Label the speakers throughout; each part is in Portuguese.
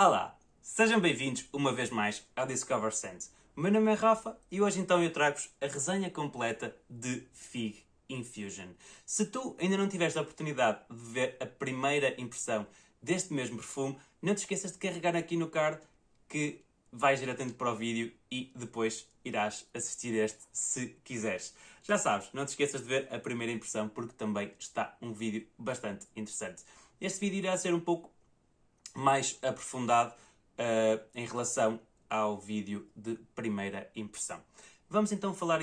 Speaker 1: Olá, sejam bem-vindos uma vez mais ao Discover Scent. O meu nome é Rafa e hoje então eu trago-vos a resenha completa de Fig Infusion. Se tu ainda não tiveste a oportunidade de ver a primeira impressão deste mesmo perfume, não te esqueças de carregar aqui no card que vais diretamente para o vídeo e depois irás assistir este se quiseres. Já sabes, não te esqueças de ver a primeira impressão porque também está um vídeo bastante interessante. Este vídeo irá ser um pouco mais aprofundado em relação ao vídeo de primeira impressão. Vamos então falar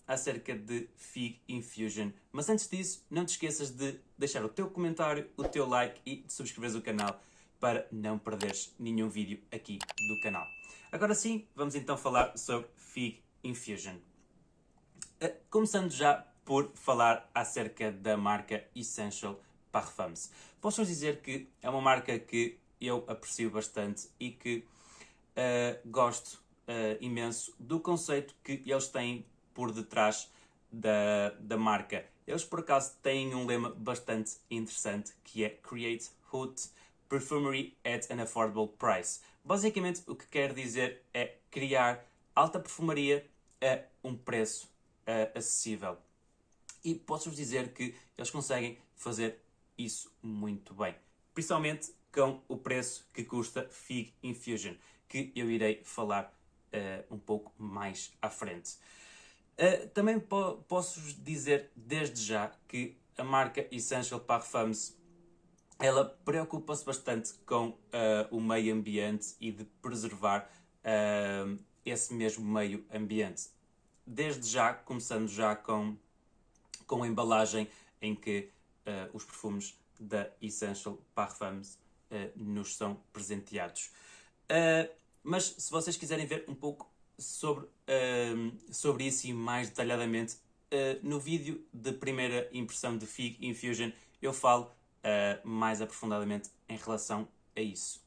Speaker 1: acerca de Fig Infusion, mas antes disso não te esqueças de deixar o teu comentário, o teu like e de subscreveres o canal para não perderes nenhum vídeo aqui do canal. Agora sim, vamos então falar sobre Fig Infusion. Começando já por falar acerca da marca Essential Parfums. Posso dizer que é uma marca que eu aprecio bastante e que gosto imenso do conceito que eles têm por detrás da marca. Eles por acaso têm um lema bastante interessante que é Create Haute Perfumery at an Affordable Price. Basicamente o que quer dizer é criar alta perfumaria a um preço acessível. E posso-vos dizer que eles conseguem fazer isso muito bem. Principalmente com o preço que custa Fig Infusion, que eu irei falar um pouco mais à frente. Também posso-vos dizer desde já que a marca Essential Parfums ela preocupa-se bastante com o meio ambiente e de preservar esse mesmo meio ambiente. Desde já, começando já com a embalagem em que os perfumes da Essential Parfums nos são presenteados. Mas se vocês quiserem ver um pouco sobre isso e mais detalhadamente, no vídeo de primeira impressão de Fig Infusion eu falo mais aprofundadamente em relação a isso.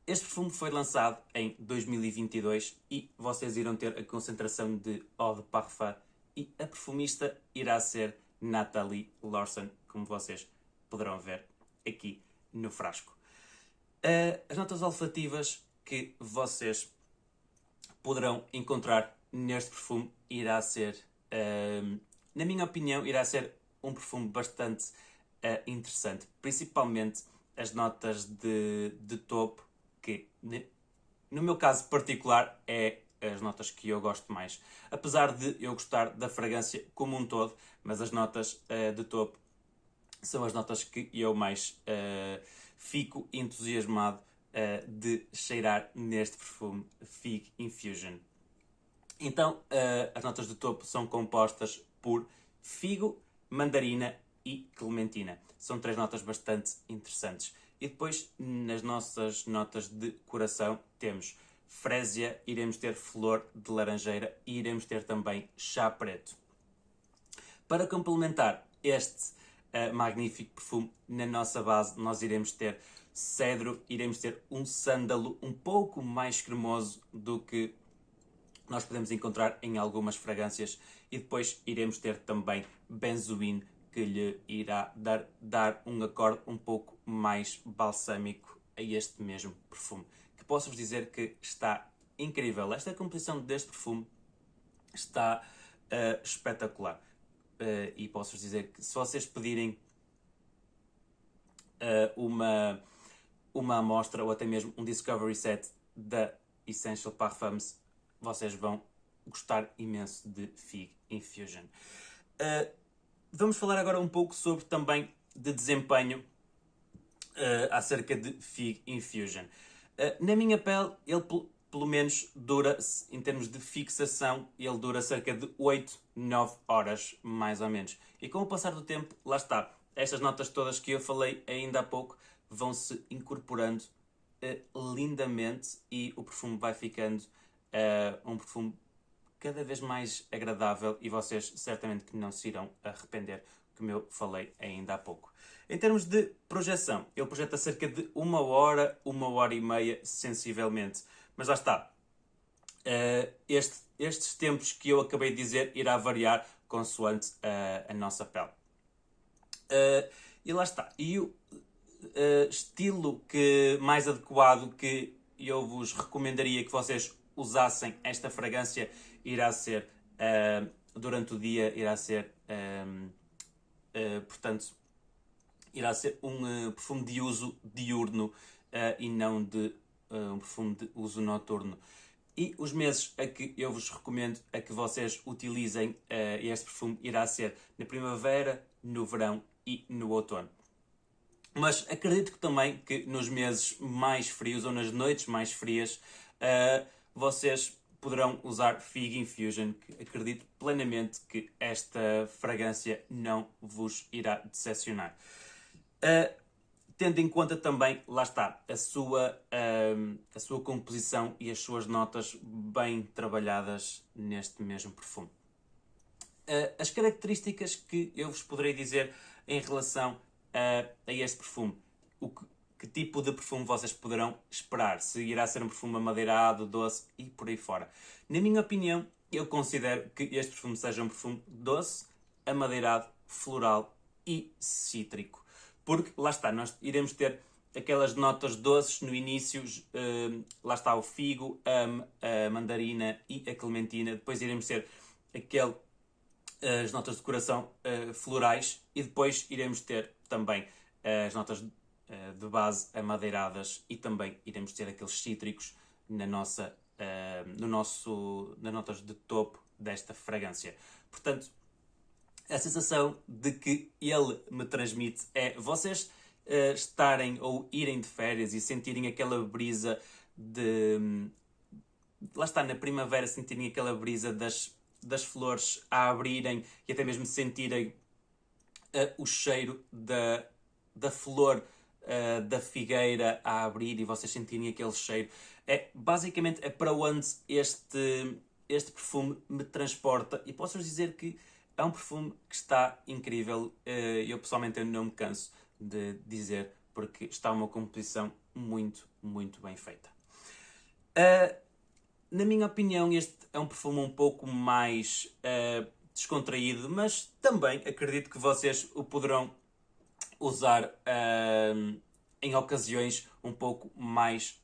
Speaker 1: Este perfume foi lançado em 2022 e vocês irão ter a concentração de Eau de Parfum e a perfumista irá ser Nathalie Lorson, como vocês poderão ver aqui no frasco. As notas olfativas que vocês poderão encontrar neste perfume irá ser, na minha opinião, irá ser um perfume bastante interessante. Principalmente as notas de topo, que no meu caso particular é as notas que eu gosto mais. Apesar de eu gostar da fragrância como um todo, mas as notas de topo são as notas que eu mais fico entusiasmado de cheirar neste perfume Fig Infusion. Então, as notas de topo são compostas por figo, mandarina e clementina. São três notas bastante interessantes. E depois, nas nossas notas de coração, temos frésia, iremos ter flor de laranjeira e iremos ter também chá preto. Para complementar este magnífico perfume, na nossa base nós iremos ter cedro, iremos ter um sândalo um pouco mais cremoso do que nós podemos encontrar em algumas fragrâncias e depois iremos ter também benzoíno, que lhe irá dar um acorde um pouco mais balsâmico a este mesmo perfume. Que posso-vos dizer que está incrível. Esta composição deste perfume está espetacular. E posso-vos dizer que se vocês pedirem uma amostra ou até mesmo um Discovery Set da Essential Parfums, vocês vão gostar imenso de Fig Infusion. Vamos falar agora um pouco sobre também de desempenho acerca de Fig Infusion. Na minha pele, ele pelo menos dura, em termos de fixação, ele dura cerca de 8, 9 horas, mais ou menos. E com o passar do tempo, lá está, estas notas todas que eu falei ainda há pouco vão se incorporando lindamente e o perfume vai ficando um perfume cada vez mais agradável e vocês certamente que não se irão arrepender, como eu falei ainda há pouco. Em termos de projeção, ele projeta cerca de 1 hora e meia, sensivelmente. Mas lá está. Estes tempos que eu acabei de dizer irá variar consoante a nossa pele. E lá está. E estilo mais adequado que eu vos recomendaria que vocês usassem esta fragrância irá ser durante o dia, irá ser portanto, irá ser um perfume de uso diurno e não de um perfume de uso noturno. E os meses a que eu vos recomendo a que vocês utilizem este perfume irá ser na primavera, no verão e no outono. Mas acredito que também que nos meses mais frios ou nas noites mais frias vocês poderão usar Fig Infusion, que acredito plenamente que esta fragrância não vos irá decepcionar. Tendo em conta também, lá está, a sua composição e as suas notas bem trabalhadas neste mesmo perfume. As características que eu vos poderei dizer em relação a este perfume. Que tipo de perfume vocês poderão esperar? Se irá ser um perfume amadeirado, doce e por aí fora. Na minha opinião, eu considero que este perfume seja um perfume doce, amadeirado, floral e cítrico. Porque, lá está, nós iremos ter aquelas notas doces no início, lá está o figo, a mandarina e a clementina. Depois iremos ter as notas de decoração florais e depois iremos ter também as notas de base amadeiradas e também iremos ter aqueles cítricos nas notas de topo desta fragrância. Portanto, a sensação de que ele me transmite é vocês estarem ou irem de férias e sentirem aquela brisa lá está, na primavera, sentirem aquela brisa das flores a abrirem e até mesmo sentirem o cheiro da flor da figueira a abrir e vocês sentirem aquele cheiro. Basicamente é para onde este perfume me transporta e posso-vos dizer que é um perfume que está incrível. Eu pessoalmente não me canso de dizer porque está uma composição muito, muito bem feita. Na minha opinião, este é um perfume um pouco mais descontraído, mas também acredito que vocês o poderão usar em ocasiões um pouco mais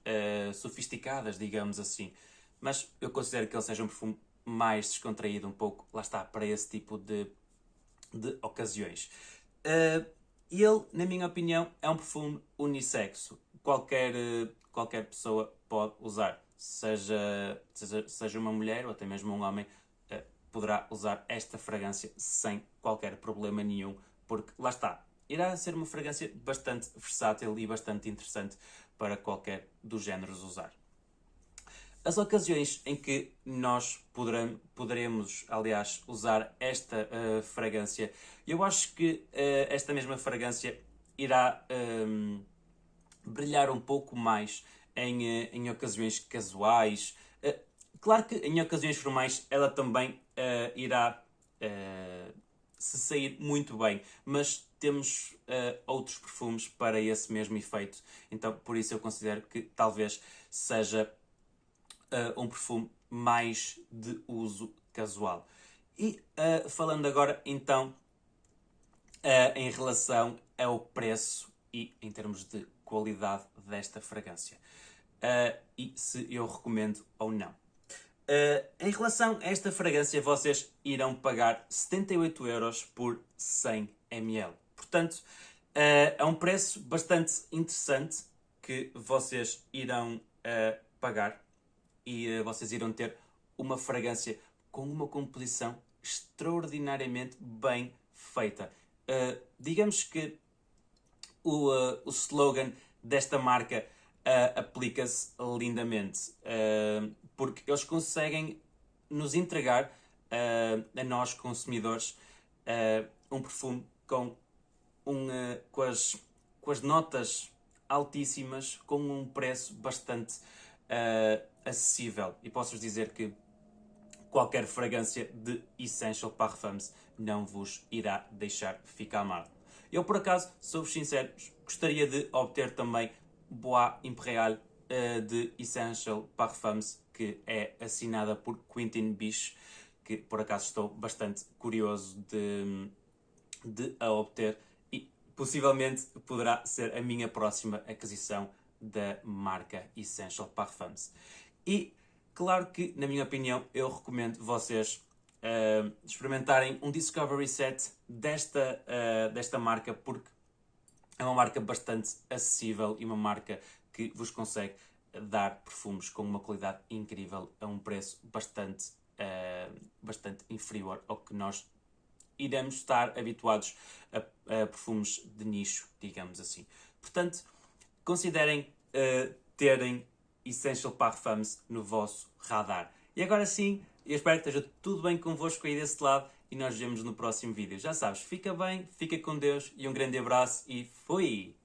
Speaker 1: sofisticadas, digamos assim. Mas eu considero que ele seja um perfume mais descontraído, um pouco, lá está, para esse tipo de ocasiões. Ele, na minha opinião, é um perfume unissexo. Qualquer pessoa pode usar. Seja uma mulher ou até mesmo um homem, poderá usar esta fragrância sem qualquer problema nenhum, porque lá está, irá ser uma fragrância bastante versátil e bastante interessante para qualquer dos géneros usar. As ocasiões em que nós poderemos, aliás, usar esta fragrância, eu acho que esta mesma fragrância irá brilhar um pouco mais em ocasiões casuais. Claro que em ocasiões formais ela também irá se sair muito bem, mas temos outros perfumes para esse mesmo efeito. Então, por isso eu considero que talvez seja um perfume mais de uso casual. E falando agora então em relação ao preço e em termos de qualidade desta fragrância. E se eu recomendo ou não. Em relação a esta fragrância, vocês irão pagar 78€ por 100 ml. Portanto, é um preço bastante interessante que vocês irão pagar e vocês irão ter uma fragrância com uma composição extraordinariamente bem feita. Digamos que o slogan desta marca aplica-se lindamente, porque eles conseguem nos entregar a nós consumidores um perfume com as notas altíssimas, com um preço bastante acessível. E posso-vos dizer que qualquer fragrância de Essential Parfums não vos irá deixar ficar mal. Eu, por acaso, sou-vos sincero, gostaria de obter também Bois Imperial de Essential Parfums, que é assinada por Quentin Biche, que por acaso estou bastante curioso de a obter. E possivelmente poderá ser a minha próxima aquisição da marca Essential Parfums. E claro que, na minha opinião, eu recomendo vocês experimentarem um Discovery Set desta marca, porque é uma marca bastante acessível e uma marca que vos consegue dar perfumes com uma qualidade incrível a um preço bastante inferior ao que nós iremos estar habituados a perfumes de nicho, digamos assim. Portanto, considerem terem Essential Parfums no vosso radar. E agora sim, eu espero que esteja tudo bem convosco aí desse lado e nós vemos no próximo vídeo. Já sabes, fica bem, fica com Deus e um grande abraço e fui!